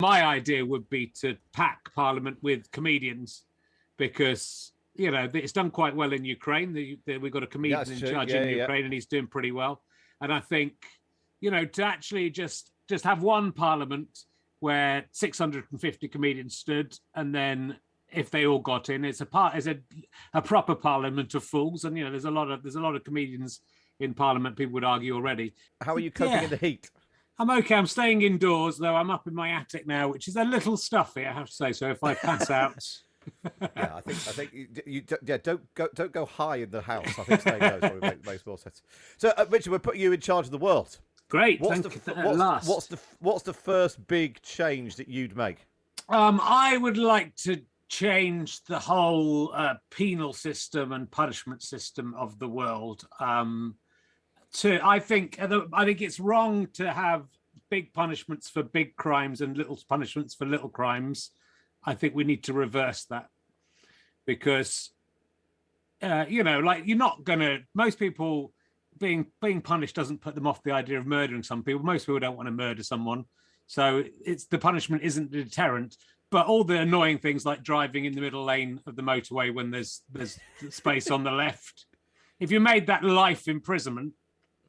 My idea would be to pack Parliament with comedians because, it's done quite well in Ukraine. We've got a comedian in charge in Ukraine and he's doing pretty well. And I think, to actually just have one Parliament where 650 comedians stood, and then if they all got in, it's a proper Parliament of fools. And, there's a lot of comedians in Parliament, people would argue already. How are you coping in the heat? I'm okay. I'm staying indoors, though. I'm up in my attic now, which is a little stuffy, I have to say. So if I pass out, I think you don't go high in the house. I think staying indoors probably makes more sense. So, Richard, we're putting you in charge of the world. Great. What's the first big change that you'd make? I would like to change the whole penal system and punishment system of the world. I think it's wrong to have big punishments for big crimes and little punishments for little crimes. I think we need to reverse that because, you're not going to, most people being punished doesn't put them off the idea of murdering some people. Most people don't want to murder someone. So the punishment isn't a deterrent, but all the annoying things like driving in the middle lane of the motorway when there's space on the left. If you made that life imprisonment,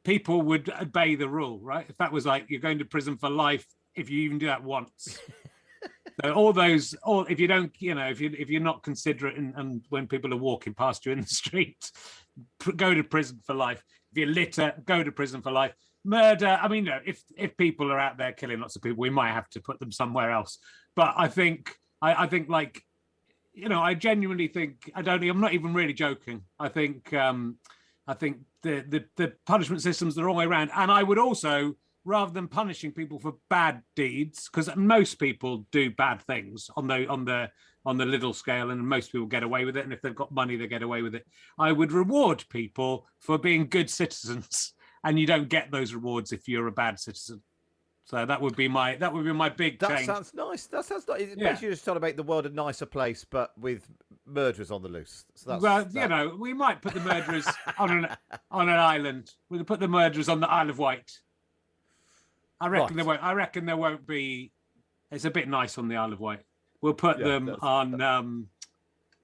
people would obey the rule, right? If that was like you're going to prison for life, if you even do that once. So if you don't, if you're not considerate and when people are walking past you in the street, go to prison for life. If you litter, go to prison for life. Murder, if people are out there killing lots of people, we might have to put them somewhere else. But I think I genuinely think I'm not even really joking. I think the punishment system's the wrong way around. And I would also, rather than punishing people for bad deeds, because most people do bad things on the little scale, and most people get away with it. And if they've got money, they get away with it. I would reward people for being good citizens, and you don't get those rewards if you're a bad citizen. So that would be my big change. That sounds nice. It makes you just trying to make the world a nicer place, but with murderers on the loose. So we might put the murderers on an island. We'll put the murderers on the Isle of Wight. I reckon there won't be. It's a bit nice on the Isle of Wight. We'll put them on.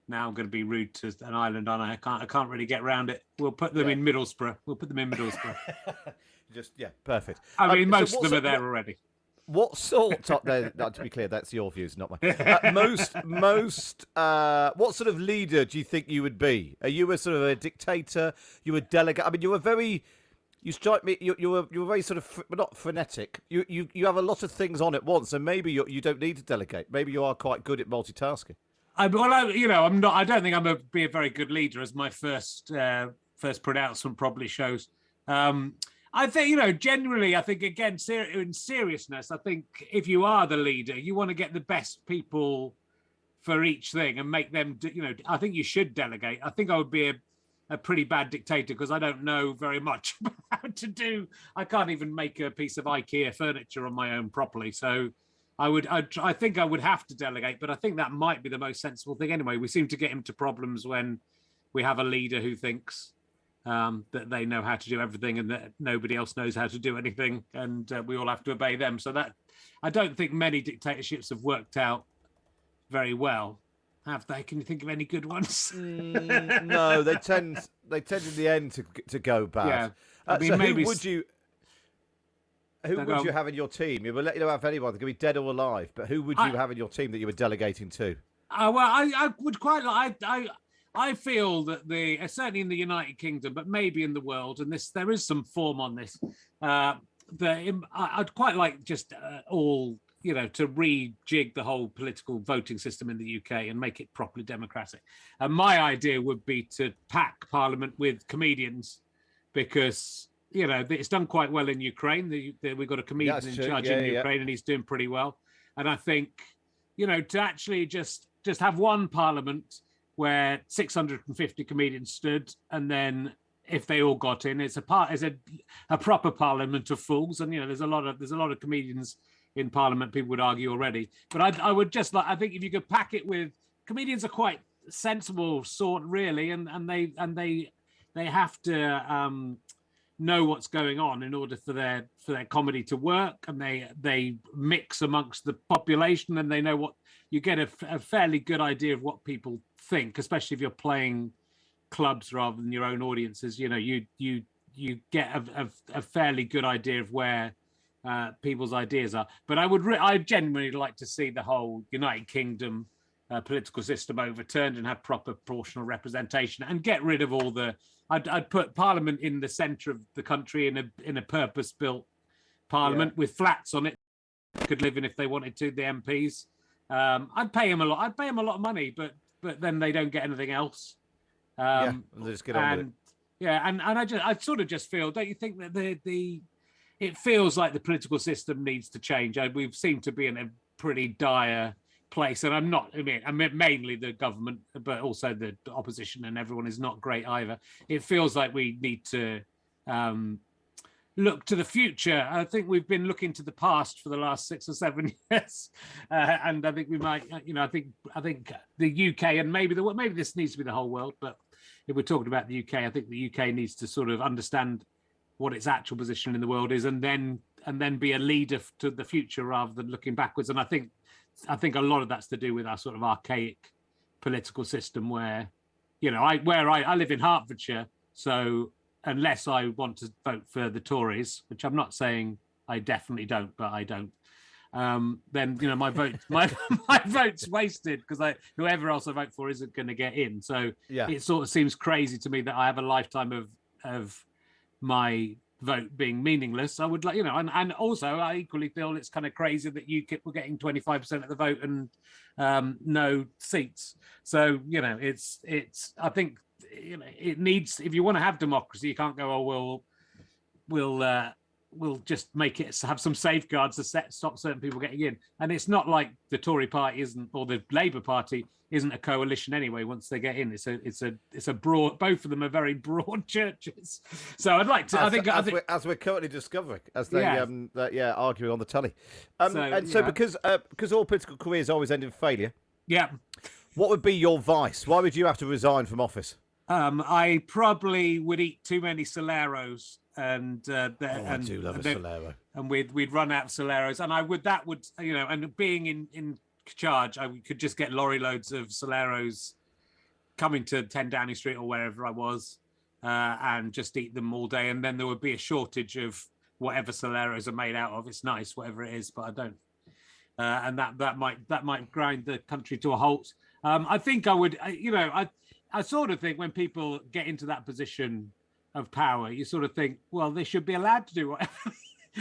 Now I'm going to be rude to an island, aren't I? I can't really get around it. We'll put them in Middlesbrough. Perfect. Most of them are there already. What sort? To be clear, that's your views, not mine. What sort of leader do you think you would be? Are you a sort of a dictator? You a delegate? You strike me. You're very sort of not frenetic. You have a lot of things on at once, and maybe you don't need to delegate. Maybe you are quite good at multitasking. I'm not. I don't think I'm going to be a very good leader, as my first pronouncement probably shows. I think, generally, I think, again, in seriousness, I think if you are the leader, you want to get the best people for each thing and make them, I think you should delegate. I think I would be a pretty bad dictator because I don't know very much about how to do. I can't even make a piece of IKEA furniture on my own properly. So I think I would have to delegate, but I think that might be the most sensible thing anyway. We seem to get into problems when we have a leader who thinks that they know how to do everything and that nobody else knows how to do anything, and we all have to obey them. So that I don't think many dictatorships have worked out very well, have they? Can you think of any good ones? No, they tend in the end to go bad. Yeah, who would you have in your team? You will let you know if anyone can be dead or alive, but who would you have in your team that you were delegating to? I would quite like. I feel that certainly in the United Kingdom, but maybe in the world, and there is some form on this. I'd quite like just to rejig the whole political voting system in the UK and make it properly democratic. And my idea would be to pack Parliament with comedians because it's done quite well in Ukraine. We've got a comedian in charge in Ukraine, and he's doing pretty well. And I think to actually just have one Parliament where 650 comedians stood, and then if they all got in, it's a proper Parliament of fools. And there's a lot of comedians in Parliament, people would argue already. But I would just I think if you could pack it with comedians, are quite sensible sort really, and they have to know what's going on in order for their comedy to work, and they mix amongst the population, and they know what you get a fairly good idea of what people think, especially if you're playing clubs rather than your own audiences. You know, you get a fairly good idea of where people's ideas are. But I genuinely like to see the whole United Kingdom political system overturned and have proper proportional representation, and get rid of all the. I'd put Parliament in the centre of the country in a purpose-built Parliament with flats on it. They could live in if they wanted to. The MPs, I'd pay them a lot. I'd pay them a lot of money, but then they don't get anything else. They just get on with it. Yeah, and I sort of just feel, don't you think that it feels like the political system needs to change? We seem to be in a pretty dire place, and I mean mainly the government, but also the opposition, and everyone is not great either. It feels like we need to look to the future. I think we've been looking to the past for the last 6 or 7 years, and I think we might, I think the UK, and maybe this needs to be the whole world, but if we're talking about the UK, I think the UK needs to sort of understand what its actual position in the world is, and then be a leader to the future rather than looking backwards. And I think a lot of that's to do with our sort of archaic political system, where, I live in Hertfordshire, so unless I want to vote for the Tories, which I'm not saying I definitely don't, but I don't, then my vote's wasted, because whoever else I vote for isn't going to get in. So it sort of seems crazy to me that I have a lifetime of my vote being meaningless. I would like, and also I equally feel it's kind of crazy that UKIP were getting 25% of the vote and no seats. So it's I think it needs, if you want to have democracy, you can't go, oh we'll just make it have some safeguards to stop certain people getting in. And it's not like the Tory party isn't, or the Labour Party isn't a coalition anyway. Once they get in, it's a broad. Both of them are very broad churches. So I'd like to. As we're currently discovering, as they arguing on the telly, because all political careers always end in failure. Yeah. What would be your vice? Why would you have to resign from office? I probably would eat too many Soleros, and I do love a Solero. And we'd run out of Soleros, and and being in charge, I could just get lorry loads of Soleros coming to 10 Downing Street or wherever I was, and just eat them all day, and then there would be a shortage of whatever Soleros are made out of. It's nice, whatever it is, but I don't. And that might grind the country to a halt. I think I would, I sort of think when people get into that position of power, you sort of think, well, they should be allowed to do whatever.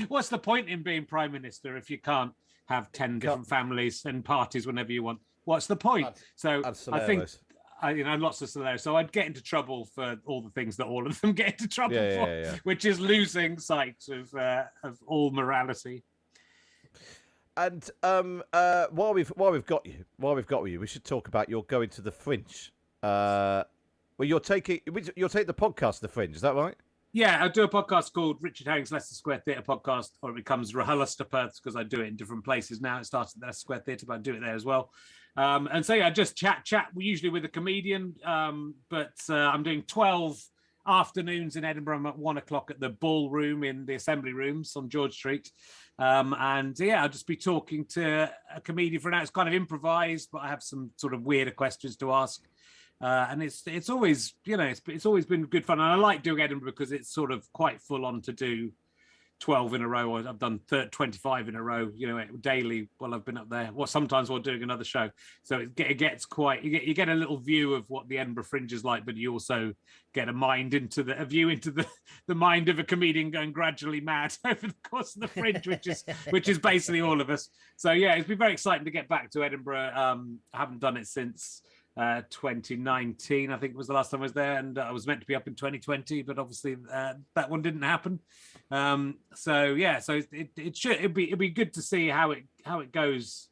What's the point in being prime minister if you can't have 10 different families and parties whenever you want? What's the point? I think, lots of Soleros. So I'd get into trouble for all the things that all of them get into trouble for, which is losing sight of all morality. And while we've got you, we should talk about your going to the Fringe. You'll take the podcast The Fringe, is that right? Yeah, I do a podcast called Richard Herring's Leicester Square Theatre Podcast, or it becomes RHLSTer Perths, because I do it in different places now. It starts at the Leicester Square Theatre, but I do it there as well. And so I just chat usually with a comedian. But I'm doing 12 afternoons in Edinburgh. I'm at 1:00 at the Ballroom in the Assembly Rooms on George Street. I'll just be talking to a comedian for an hour. It's kind of improvised, but I have some sort of weirder questions to ask. And it's always, it's always been good fun. And I like doing Edinburgh because it's sort of quite full on to do 12 in a row. I've done 25 in a row, daily while I've been up there. Well, sometimes while doing another show. So it gets quite, you get a little view of what the Edinburgh Fringe is like, but you also get a view into the mind of a comedian going gradually mad over the course of the Fringe, which is basically all of us. So yeah, it's been very exciting to get back to Edinburgh. I haven't done it since 2019, I think was the last time I was there, and I was meant to be up in 2020, but obviously that one didn't happen. So it'd be good to see how it goes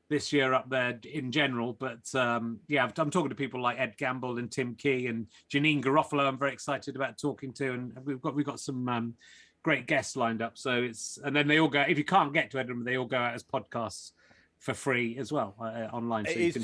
this year up there in general. But I'm talking to people like Ed Gamble and Tim Key and Janine Garofalo. I'm very excited about talking to, and we've got some great guests lined up. So and then they all go. If you can't get to Edinburgh, they all go out as podcasts for free as well online. So he's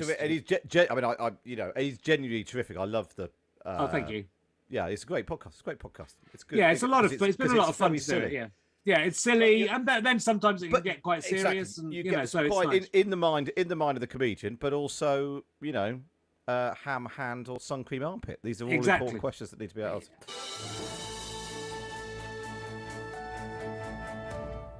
genuinely terrific. I love the. Oh, thank you. yeah, it's a great podcast. It's a great podcast. It's good. Yeah, it's a lot of fun. It's been a lot of fun very to do it. silly. Yeah, yeah, it's silly, and then sometimes it can get quite serious, Exactly. and You you get know, so it's quite nice. in the mind of the comedian, but also, you know, ham, hand, or sun cream armpit. These are all Exactly. important questions that need to be asked.